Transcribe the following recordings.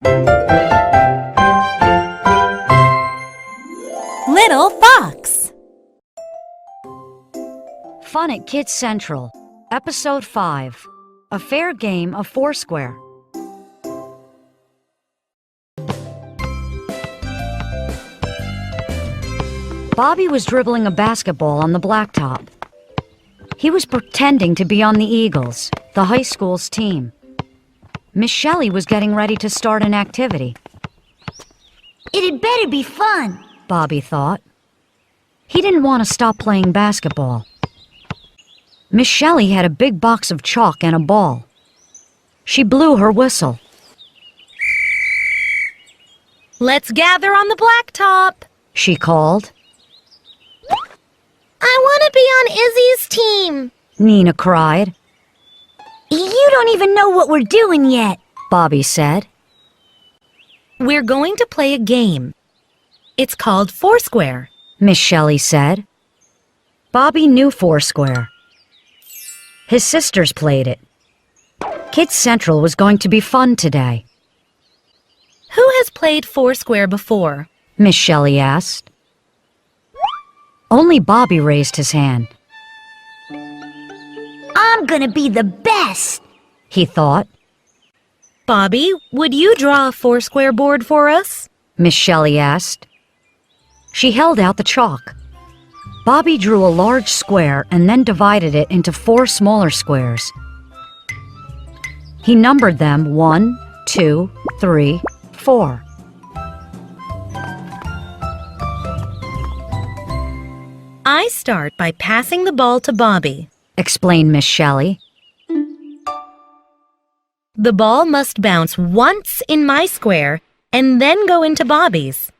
Little Fox. Fun at Kids Central, Episode 5, A Fair Game of Foursquare. Bobby was dribbling a basketball on the blacktop. He was pretending to be on the Eagles, the high school's team. Miss Shelly was getting ready to start an activity. It'd better be fun, Bobby thought. He didn't want to stop playing basketball. Miss Shelly had a big box of chalk and a ball. She blew her whistle. Let's gather on the blacktop, she called. I want to be on Izzy's team, Nina cried. You don't even know what we're doing yet, Bobby said. We're going to play a game. It's called Foursquare, Miss Shelly said. Bobby knew Foursquare. His sisters played it. Kids Central was going to be fun today. Who has played Foursquare before? Miss Shelly asked. Only Bobby raised his hand. I'm gonna be the best, He thought. Bobby, would you draw a Foursquare board for us? Miss Shelly asked. She held out the chalk. Bobby drew a large square and then divided it into 4 smaller squares. He numbered them 1, 2, 3, 4. I start by passing the ball to Bobby, Explained Miss Shelly. The ball must bounce once in my square and then go into Bobby's.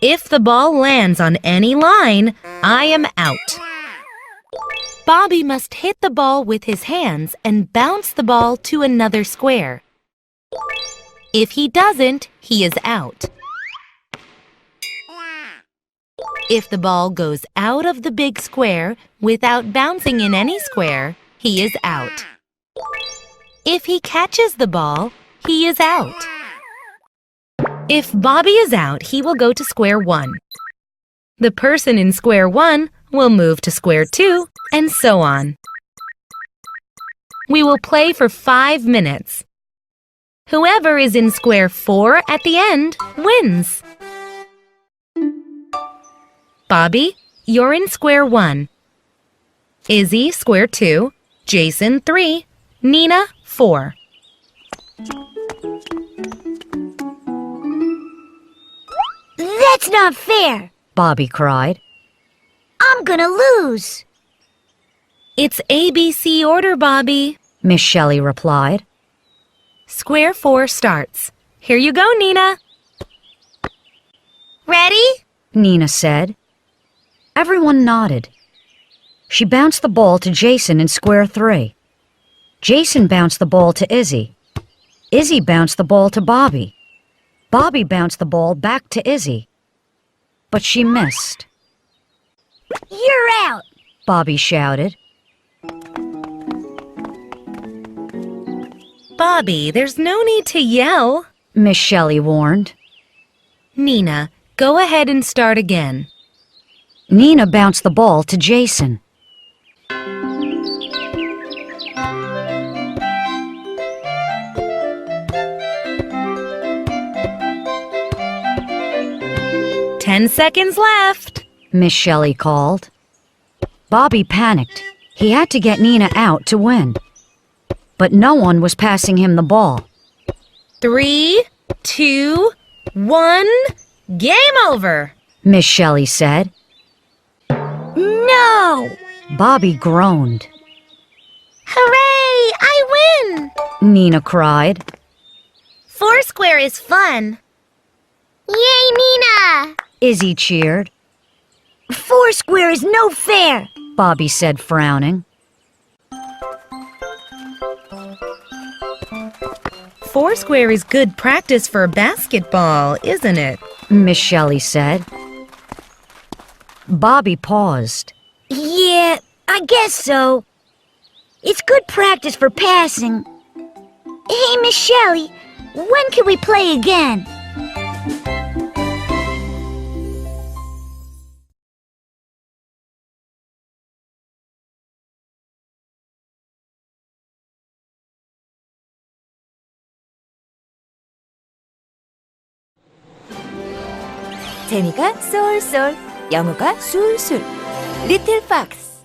If the ball lands on any line, I am out. Bobby must hit the ball with his hands and bounce the ball to another square. If he doesn't, he is out. If the ball goes out of the big square without bouncing in any square, he is out. If he catches the ball, he is out. If Bobby is out, he will go to square 1. The person in square 1 will move to square 2, and so on. We will play for 5 minutes. Whoever is in square 4 at the end wins. Bobby, you're in square 1. Izzy, square 2. Jason, 3. Nina, 4. That's not fair. Bobby cried. I'm gonna lose. It's ABC order, Bobby. Miss Shelly replied. Square 4 starts. Here you go, Nina. Ready? Nina said. Everyone nodded. She bounced the ball to Jason in square 3. Jason bounced the ball to Izzy. Izzy bounced the ball to Bobby. Bobby bounced the ball back to Izzy. But she missed. You're out, Bobby shouted. Bobby, there's no need to yell. Miss Shelly warned. Nina, go ahead and start again. Nina bounced the ball to Jason. "10 seconds left." Miss Shelly called. Bobby panicked. He had to get Nina out to win. But no one was passing him the ball. 3, 2, 1, game over. Miss Shelly said. No! Bobby groaned. Hooray! I win! Nina cried. Foursquare is fun. Yay, Nina! Izzy cheered. Foursquare is no fair, Bobby said, frowning. Foursquare is good practice for basketball, isn't it? Miss Shelly said. Bobby paused. Yeah, I guess so. It's good practice for passing. Hey, Miss Shelly, When can we play again? 재미가 쏠쏠, 영어가 술술. 리틀팍스.